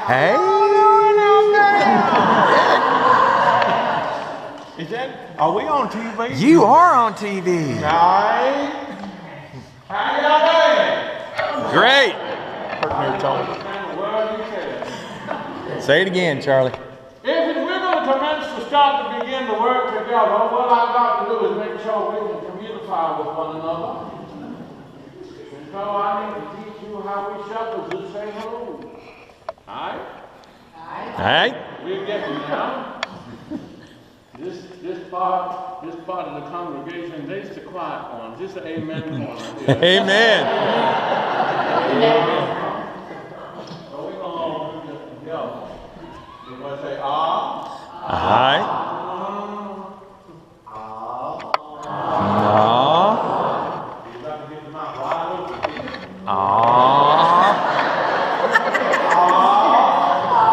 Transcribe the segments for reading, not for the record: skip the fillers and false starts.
Hey. Is that, are we on TV? You are on TV. Right. How y'all doing? Great. Say it again, Charlie. If we're going to commence to start to begin to work together, what I've got to do is make sure we can communicate with one another. And so I need to teach you how we shepherds just say hello. Alright? Alright. We're getting now. This part of the congregation, they's the quiet ones. This is the amen one. Amen. So we're going to do this together. We're going to say, ah. Aye. You got to get them out wide open.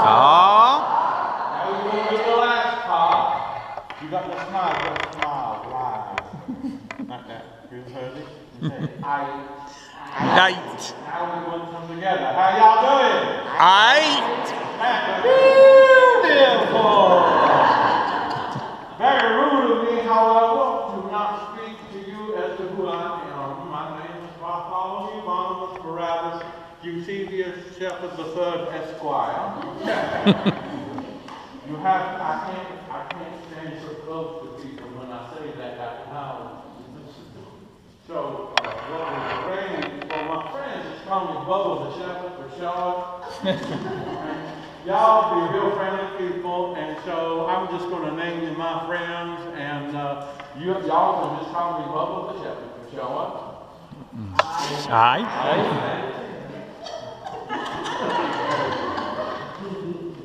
Now we're going to do the last part. You got to smile, wide. Like that. You heard it? You say, Night. Now we're going to come together. How y'all doing? Aight. Beautiful. Very rude of me, however, to not speak to you as to who I am. My name is Bartholomew Barnabas Barabbas, Eusebius Shepherd III, Esquire. I can't stand so close to people when I say that out loud. So, what was arranged for my friends is call me Bubba The Shepherd for short. Y'all be real friendly people, and so I'm just going to name you my friends, and y'all can just call me Bubba The Shepherd for short. Aye.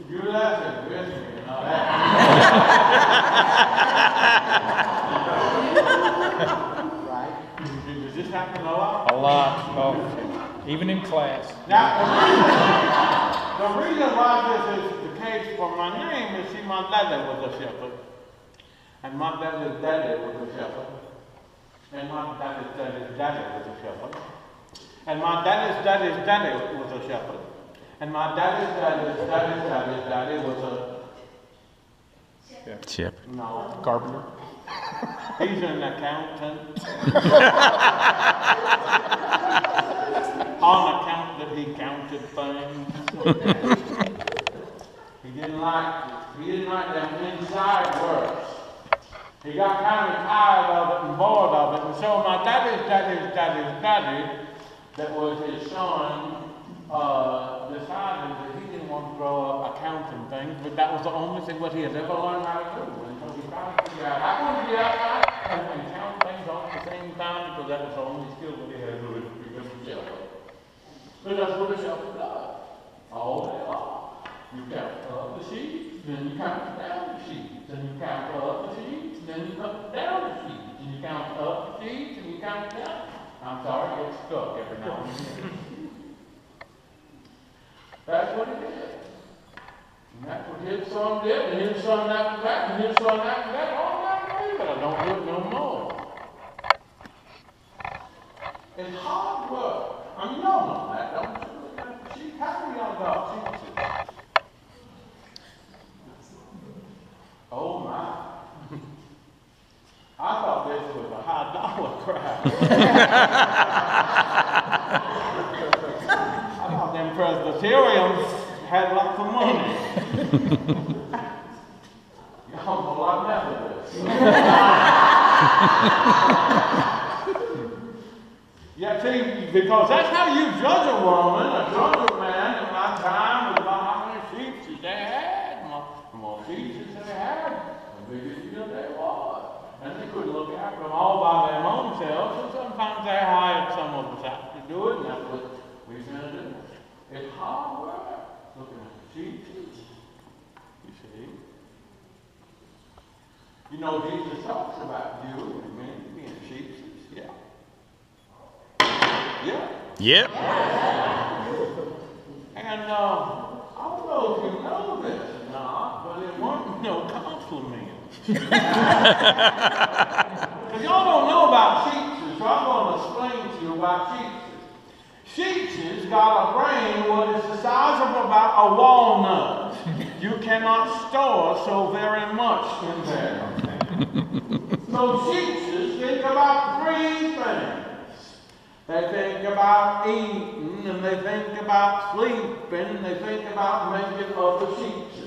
You're laughing with me, and all that. Does this happen a lot? A lot. Oh, even in class. Now, the reason why this is the case for my name is, see, my daddy was a shepherd, and my daddy's daddy was a shepherd, and my daddy's daddy's daddy was a shepherd, and my daddy's daddy's daddy was a shepherd, and my daddy's daddy's daddy's daddy's daddy was a Chip. no Carpenter. He's an accountant. On account that he counted things. He didn't like them inside works. He got kind of tired of it and bored of it. And so my daddy, that was his son, decided that he didn't want to grow up accounting things, but that was the only thing what he had ever learned how to do. And so he tried to figure out how to get outside and count things all at the same time, because that was the only skill that he had to do to become a shepherd. So that's what a shepherd does. All day long. You count up the sheep, then you count down the sheep, then you count up the sheep, then you count down the sheep, and you count up the sheep, and you count down. I'm sorry, I get stuck every now and then. That's what he did. And that's what his son did, and his son after that, and his son after that, all that way, but I don't do it no more. It's hard work. I mean, y'all know that, don't you? How many y'all got sheep? Oh my. I thought this was a high dollar crowd. I thought them Presbyterians had lots of money. Y'all know I'm Methodist. Yeah, see, because that's how you judge a woman, a judge a man. In my time, was about how many sheep they had. The more sheep they had, the bigger deal they was. And they couldn't look after them all by their own selves, and sometimes they hired some of us out to do it, and that's what we're going to do. It's hard work looking at the sheep, you see. You know, Jesus talks about you and me being sheep, yeah. Yeah. Yep. And I don't know if you know this or not, but it wasn't no compliment. Because y'all don't know about sheep, so I'm going to explain to you about sheep. Sheep's got a brain what is the size of about a walnut. You cannot store so very much in there. So sheep's think about three things. They think about eating, and they think about sleeping, and they think about making other sheep's.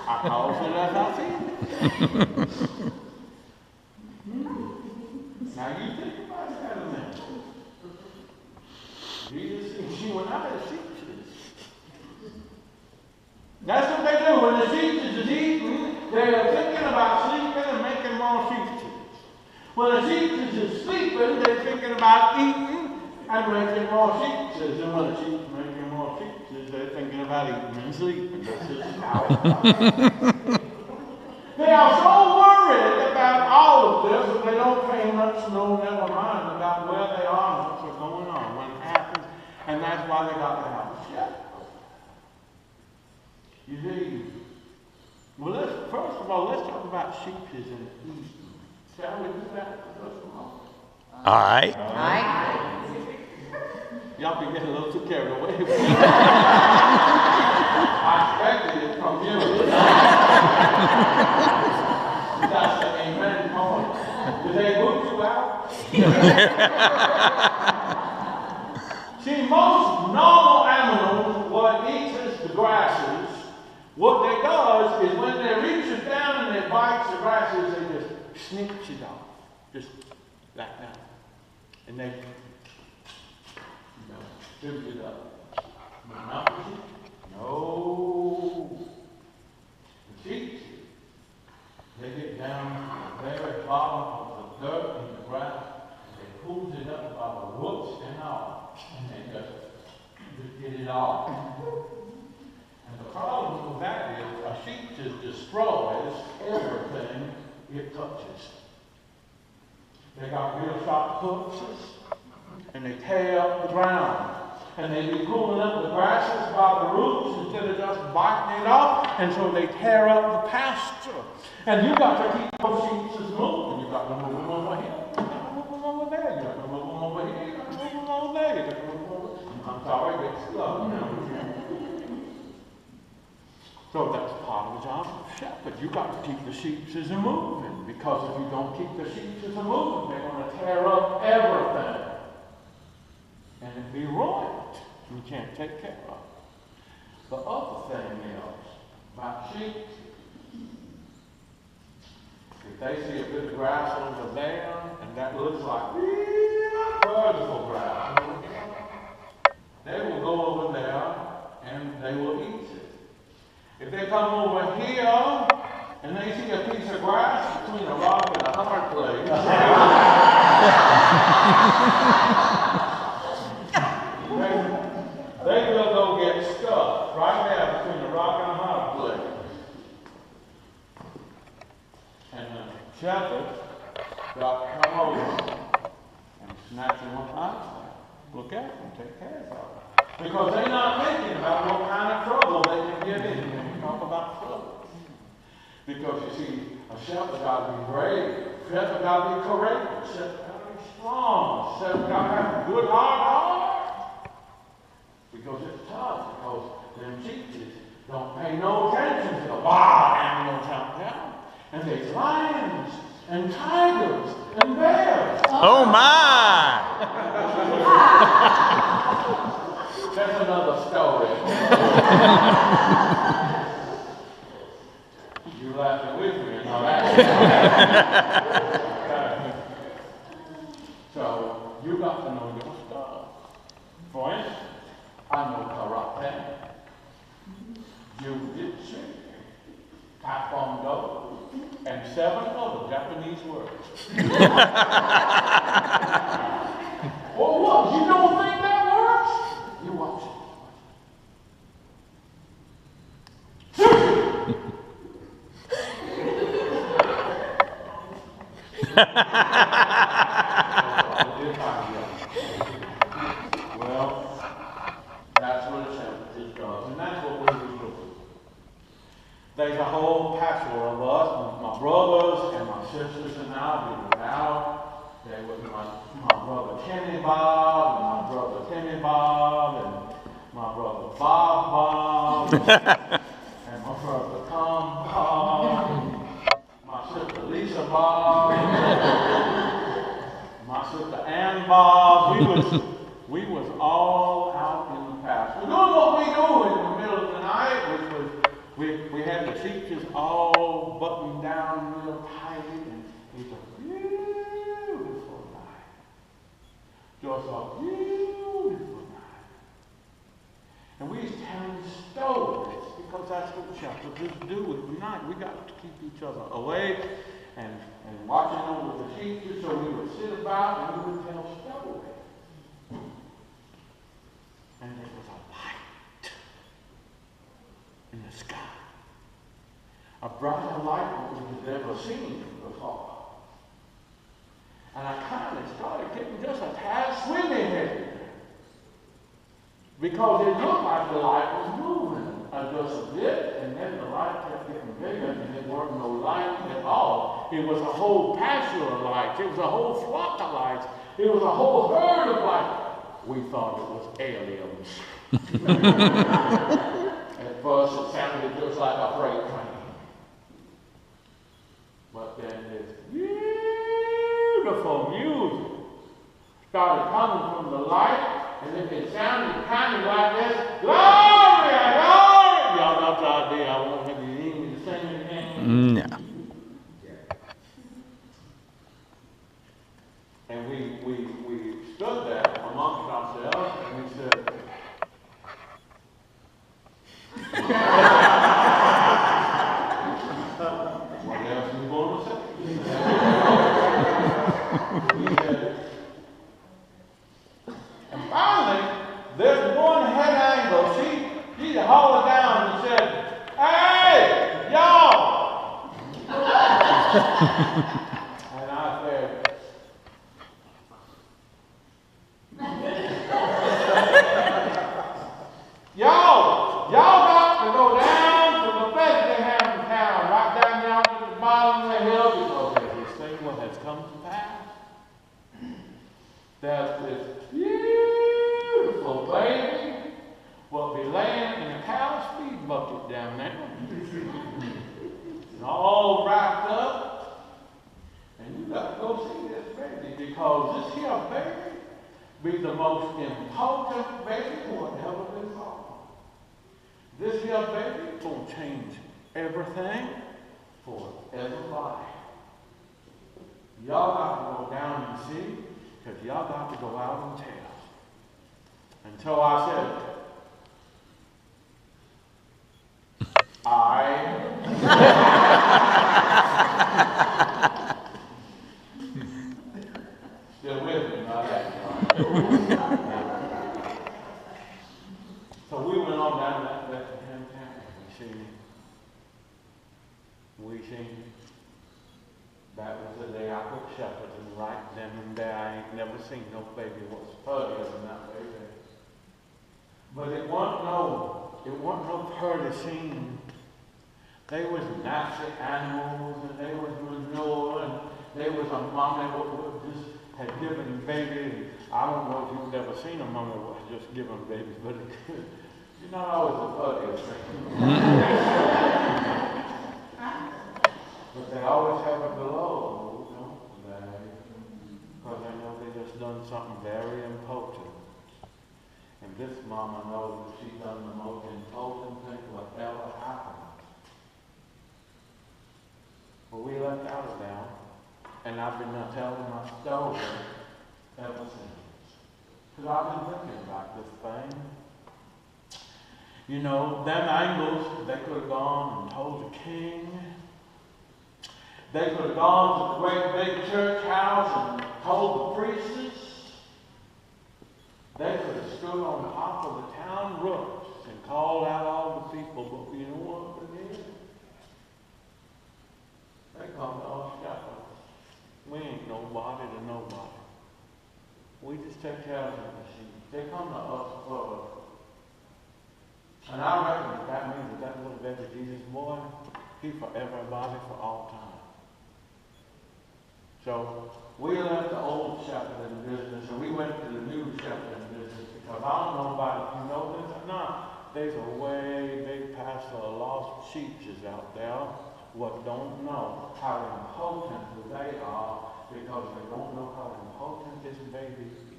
I call it as I see it. Now you think about that a minute. Jesus, she went out of sheep. That's what they do. When the sheep is eating, they're thinking about sleeping and making more sheep. When the sheep is sleeping, they're thinking about eating and making more sheep. And when the sheep is making more sheep, they're thinking about eating and sleeping. That's just how it is. They are so worried about all of this that they don't pay much, no, never mind about where they are and what's going on when it happens. And that's why they got to have a shepherd. You see, well, first of all, let's talk about sheep and eating. Shall we do that first of all? All right. All right. Y'all be getting a little too carried away with me. I expected it from you. That's the amen point. Did they boot you out? See, most normal animals, what eats the grasses, what they does is when they reaches down and they bites the grasses, they just snips it off. Just like that. And they strip it up. But not the sheep. No. The sheep, they get down to the very bottom of the dirt and the grass. They pull it up by the roots and all. And they just get it off. And the problem with that is a sheep just destroys everything it touches. They got real sharp hoofs, and they tear up the ground. And they be pulling up the grasses by the roots instead of just biting it off, and so they tear up the pasture. And you got to keep those sheep moving. You got to move them over here. You got to move them over there. You got to move them over here. You got to move them over there. You got to move them over there. I'm sorry, it's slow. So that's part of the job of the shepherd. You got to keep the sheep moving, because if you don't keep the sheep moving, they're going to tear up everything. And it'd be ruined. You can't take care of it. The other thing is about sheep, if they see a bit of grass over there, and that looks like beautiful grass, they will go over there and they will eat it. If they come over here and they see a piece of grass between a rock and a hard place, they will go get stuck right there between a rock and a hard place. And the shepherd got to come over and snatch them up out of there. Look at them, take care of them. Because they're not thinking about what kind of trouble they can get in when you talk about trouble. Because you see, a shepherd got to be brave, a shepherd got to be courageous, a shepherd got to be strong, a shepherd got to have a good heart. Because it's tough, because them sheep don't pay no attention to the wild animals out there. And there's lions and tigers and bears. Oh my! That's another story. You laughing with me and all that. So you got to know your stuff. For instance, I know karate, jiu-jitsu, taekwondo, and 7 other Japanese words. Well, what? You don't think that works? You watch it. Well, that's what a shepherd does, and that's what we do. There's a whole patchwork of us, my brothers and my sisters and I, we were out. They Kenny Bob, and my brother Timmy Bob, and my brother Bob Bob, and my brother Tom Bob, and my sister Lisa Bob, my sister Ann Bob. We was all out in the pasture. We're doing what we do in the middle of the night, which was we had the teachers all buttoned down real tight, and it was a beautiful night. Just a beautiful night. And we used to tell them stories because that's what shepherds do at night. We got to keep each other awake and watching over the teachers, so we would sit about and we would tell stories. And there was a light in the sky. A brighter light than we had ever seen before. And I kind of started getting just a tad swimmy headed. Because it looked like the light was moving just a bit, and then the light kept getting bigger, and there weren't no light at all. It was a whole pasture of lights. It was a whole flock of lights. It was a whole herd of lights. We thought it was aliens. At first it sounded just like a freight train. But then this beautiful music started coming from the light, and it sounded kind of like this. Glory, glory! Y'all got the idea. I won't have you need me to sing it again. No. And we stood there amongst ourselves, and we said, what else are you going to say? We said, and finally, this one head angle, she hauled it down and said, hey, y'all! And I said, Y'all got to go down to the Bethlehem town, right down to the bottom of the hill, because there's this thing what has come to pass. There's this beautiful baby will be laying in a cow's feed bucket down there. And all wrapped up. And you got to go see this baby, because this here baby be the most important baby who will ever be born. This here baby is going to change everything for everybody. Y'all got to go down and see, because y'all got to go out and tell. And so I said, still with me, not that. So we went on down that Bethlehem town. We seen that was the day I put shepherds, and right then and there I ain't never seen no baby was prettier than that baby. But it wasn't no pretty scene. They was nasty animals, and they was manure, and they was a mommy who just had given baby. I don't know if you've ever seen a mama who was just giving babies, but you're not always the prettiest thing. But they always have it below, because they know they just done something very important. And this mama knows that she's done the most important thing whatever happened. Well, we left out of town, and I've been telling my story ever since. Because I've been thinking about this thing. You know, them angels, they could have gone and told the king. They could have gone to the great big church house and told the priests. They could have stood on top of the town roofs and called out all the people, but you know what they did? They come to us shepherds. We ain't nobody to nobody. We just take care of the sheep. They come to us first. And I reckon that means that little baby Jesus boy, he for everybody for all time. So we left the old shepherding business and we went to the new shepherding business because I don't know about if you know this or not. There's a way big pastor of lost sheep is out there what don't know how important they are because they don't know how important this baby is.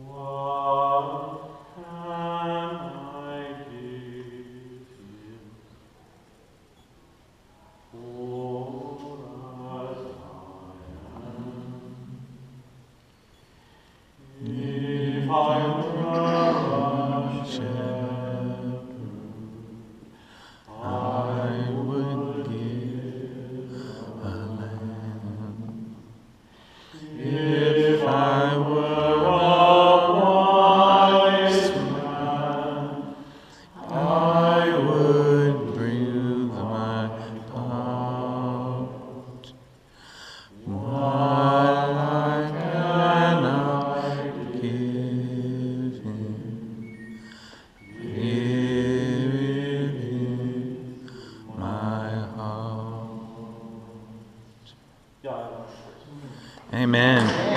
What can I give him for as I am? If I were a shepherd, I would give a lamb. If I were Amen.